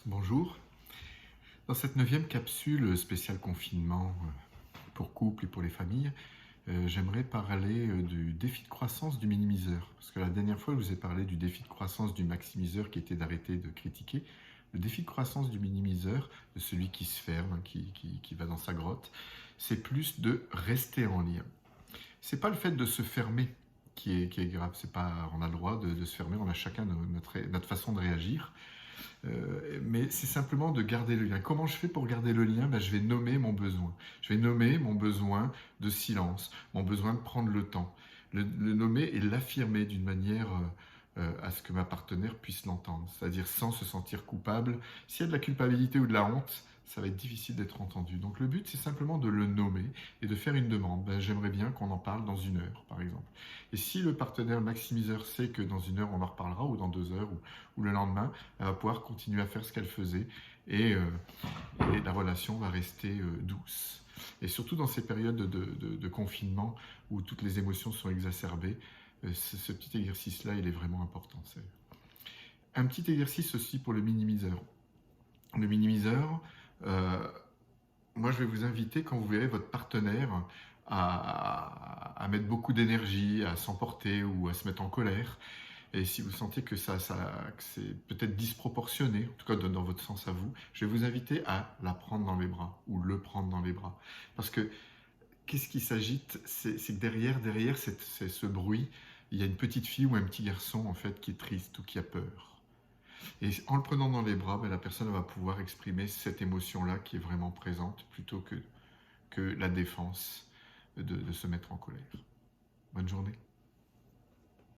Bonjour. Dans cette 9e capsule spéciale confinement pour couple et pour les familles, j'aimerais parler du défi de croissance du minimiseur. Parce que la dernière fois, je vous ai parlé du défi de croissance du maximiseur qui était d'arrêter de critiquer. Le défi de croissance du minimiseur, de celui qui se ferme, qui va dans sa grotte, c'est plus de rester en lien. C'est pas le fait de se fermer qui est grave. C'est pas, on a le droit de se fermer, on a chacun notre façon de réagir. Mais c'est simplement de garder le lien. Comment je fais pour garder le lien? Je vais nommer mon besoin. Je vais nommer mon besoin de silence, mon besoin de prendre le temps. Le nommer et l'affirmer d'une manière à ce que ma partenaire puisse l'entendre. C'est-à-dire sans se sentir coupable. S'il y a de la culpabilité ou de la honte, ça va être difficile d'être entendu. Donc le but, c'est simplement de le nommer et de faire une demande. J'aimerais bien qu'on en parle dans 1 heure, par exemple. Et si le partenaire maximiseur sait que dans 1 heure, on en reparlera, ou dans 2 heures, ou le lendemain, elle va pouvoir continuer à faire ce qu'elle faisait et la relation va rester douce. Et surtout dans ces périodes de confinement où toutes les émotions sont exacerbées, ce petit exercice-là, il est vraiment important. Un petit exercice aussi pour le minimiseur. Le minimiseur, moi je vais vous inviter, quand vous verrez votre partenaire à mettre beaucoup d'énergie, à s'emporter ou à se mettre en colère, et si vous sentez que que c'est peut-être disproportionné, en tout cas dans votre sens à vous, je vais vous inviter à la prendre dans les bras ou le prendre dans les bras. Parce que qu'est-ce qui s'agite? C'est que derrière ce bruit, il y a une petite fille ou un petit garçon en fait qui est triste ou qui a peur. Et en le prenant dans les bras, la personne va pouvoir exprimer cette émotion-là qui est vraiment présente plutôt que la défense de se mettre en colère. Bonne journée.